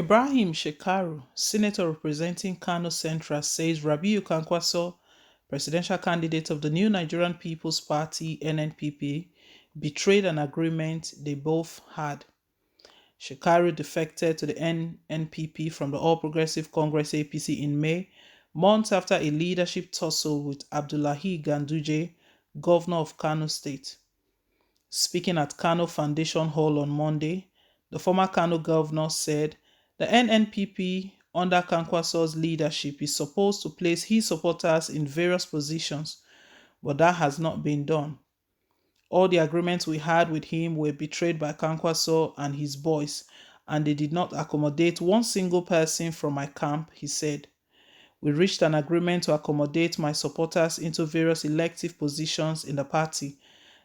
Ibrahim SHEKARAU, senator representing Kano Central, says Rabiu KWANKWASO, presidential candidate of the New Nigerian People's Party (NNPP), betrayed an agreement they both had. SHEKARAU defected to the NNPP from the All Progressive Congress (APC) in May, months after a leadership tussle with Abdullahi Ganduje, governor of Kano State. Speaking at Kano Foundation Hall on Monday, the former Kano governor said the NNPP under Kwankwaso's leadership is supposed to place his supporters in various positions, but that has not been done. All the agreements we had with him were betrayed by Kwankwaso and his boys, and they did not accommodate one single person from my camp, he said. We reached an agreement to accommodate my supporters into various elective positions in the party,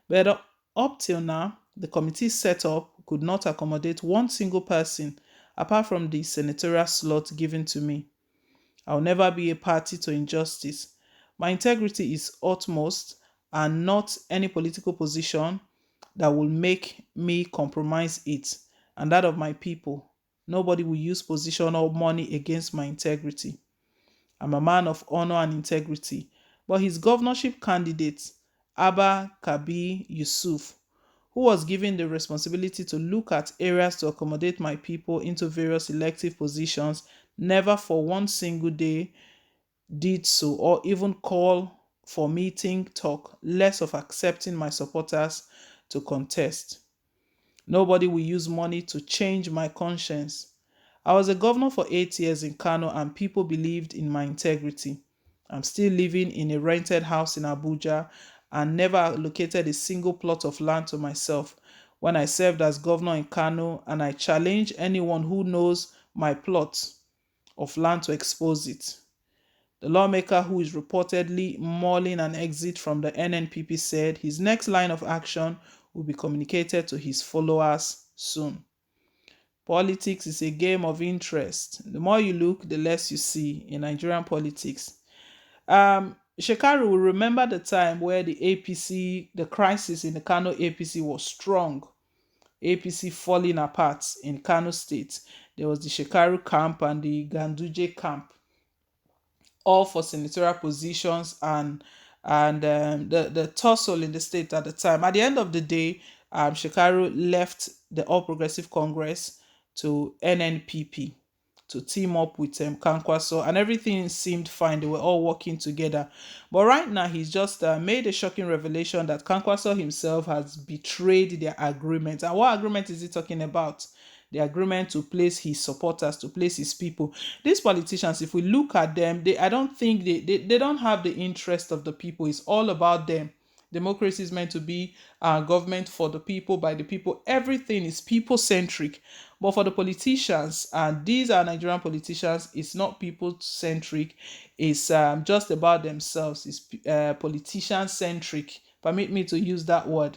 but up till now, the committee set up could not accommodate one single person apart from the senatorial slot given to me. I will never be a party to injustice. My integrity is utmost and not any political position that will make me compromise it and that of my people. Nobody will use position or money against my integrity. I'm a man of honor and integrity, but his governorship candidate, Abba Kabir Yusuf, who was given the responsibility to look at areas to accommodate my people into various elective positions, never for one single day did so or even call for meeting, talk, less of accepting my supporters to contest. Nobody will use money to change my conscience. I was a governor for 8 years in Kano and people believed in my integrity. I'm still living in a rented house in Abuja and never allocated a single plot of land to myself when I served as governor in Kano, and I challenge anyone who knows my plot of land to expose it. The lawmaker who is reportedly mulling an exit from the NNPP said his next line of action will be communicated to his followers soon. Politics is a game of interest. The more you look, the less you see in Nigerian politics. SHEKARAU will remember the time where the APC, the crisis in the Kano APC was strong. APC falling apart in Kano State. There was the SHEKARAU camp and the Ganduje camp, all for senatorial positions and the tussle in the state at the time. At the end of the day, SHEKARAU left the All Progressive Congress to NNPP to team up with Kwankwaso, and everything seemed fine. They were all working together. But right now, he's just made a shocking revelation that Kwankwaso himself has betrayed their agreement. And what agreement is he talking about? The agreement to place his supporters, to place his people. These politicians, if we look at them, I don't think they don't have the interest of the people. It's all about them. Democracy is meant to be government for the people, by the people. Everything is people-centric. But for the politicians, and these are Nigerian politicians, it's not people-centric. It's just about themselves. It's politician-centric. Permit me to use that word.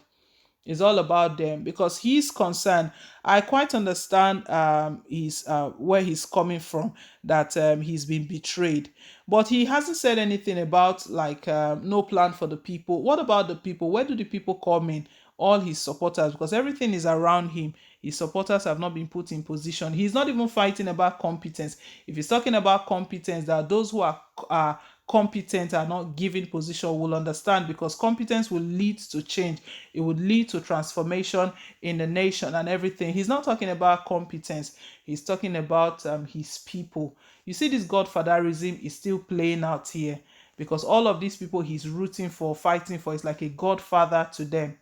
It's all about them because he's concerned. I quite understand where he's coming from, that he's been betrayed, but he hasn't said anything about like no plan for the people. What about the people? Where do the people come in? All his supporters, because everything is around him. His supporters have not been put in position. He's not even fighting about competence. If he's talking about competence, that those who are competent are not given position will understand, because competence will lead to change. It would lead to transformation in the nation and everything. He's not talking about competence. He's talking about his people. You see, this godfatherism is still playing out here, because all of these people he's rooting for, fighting for, is like a godfather to them.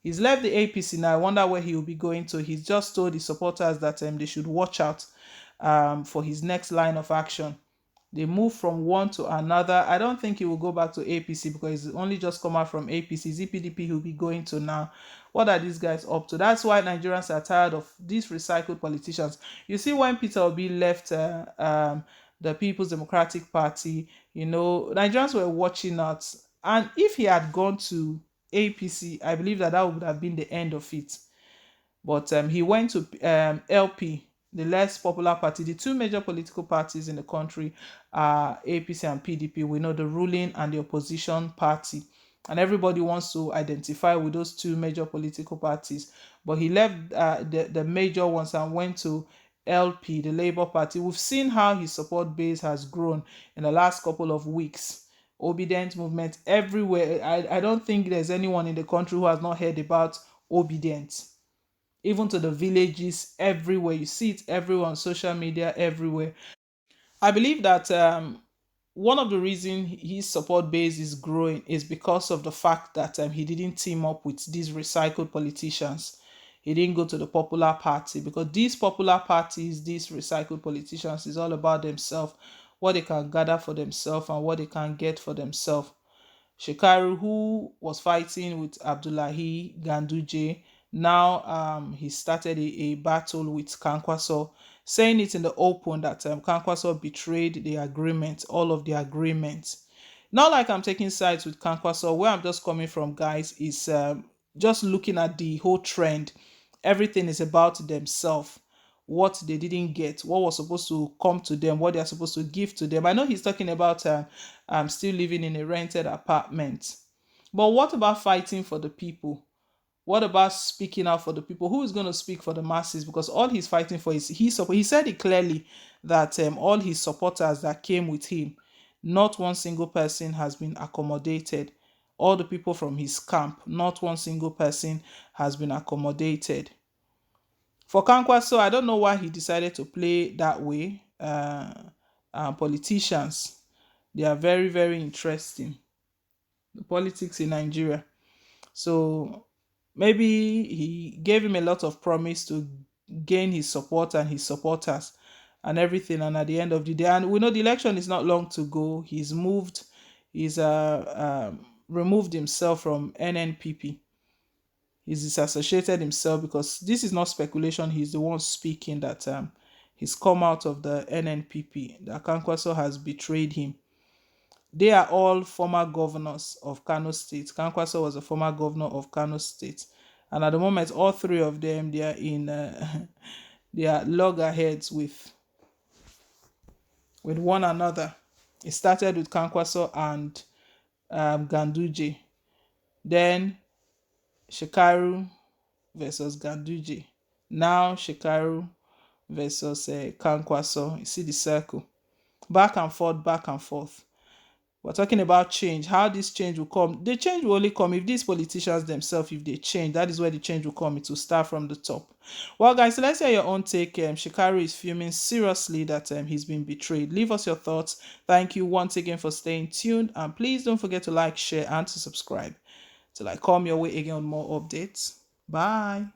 He's left the APC now. I wonder where he will be going to. He's just told his supporters that they should watch out for his next line of action. They move from one to another. I don't think he will go back to APC, because he's only just come out from APC. ZPDP he'll be going to now. What are these guys up to? That's why Nigerians are tired of these recycled politicians. You see, when Peter Obi left the People's Democratic Party, Nigerians were watching out. And if he had gone to APC, I believe that would have been the end of it. But he went to LP, the less popular party. The two major political parties in the country are APC and PDP. We know the ruling and the opposition party, and everybody wants to identify with those two major political parties. But he left the major ones and went to LP, the Labour Party. We've seen how his support base has grown in the last couple of weeks. Obedient movement everywhere. I don't think there's anyone in the country who has not heard about Obedient. Even to the villages, everywhere. You see it everywhere on social media, everywhere. I believe that one of the reasons his support base is growing is because of the fact that he didn't team up with these recycled politicians. He didn't go to the popular party because these popular parties, these recycled politicians, is all about themselves, what they can gather for themselves and what they can get for themselves. Shekaru, who was fighting with Abdullahi Ganduje, now he started a battle with Kankwaso, saying it in the open that Kankwaso betrayed the agreement, all of the agreements. Not like I'm taking sides with Kankwaso. Where I'm just coming from, guys, is just looking at the whole trend. Everything is about themselves, what they didn't get, what was supposed to come to them, what they are supposed to give to them. I know he's talking about still living in a rented apartment. But what about fighting for the people? What about speaking out for the people? Who is going to speak for the masses? Because all he's fighting for is he said it clearly that all his supporters that came with him, not one single person has been accommodated. All the people from his camp, not one single person has been accommodated. For Kankwaso, I don't know why he decided to play that way. Politicians, they are very, very interesting. The politics in Nigeria. So maybe he gave him a lot of promise to gain his support and his supporters and everything. And at the end of the day, and we know the election is not long to go. He's removed himself from NNPP. He's disassociated himself because this is not speculation. He's the one speaking that he's come out of the NNPP. That Kankwaso has betrayed him. They are all former governors of Kano State. Kankwaso was a former governor of Kano State, and at the moment, all three of them they are in they are loggerheads with one another. It started with Kankwaso and Ganduje, then Shekaru versus Ganduje. Now Shekaru versus Kankwaso. You see the circle. Back and forth, back and forth. We're talking about change, how this change will come. The change will only come if these politicians themselves, if they change. That is where the change will come. It will start from the top. Well, guys, so let's hear your own take. Shikaru is fuming seriously that he's been betrayed. Leave us your thoughts. Thank you once again for staying tuned. And please don't forget to like, share, and to subscribe till I come your way again on more updates. Bye.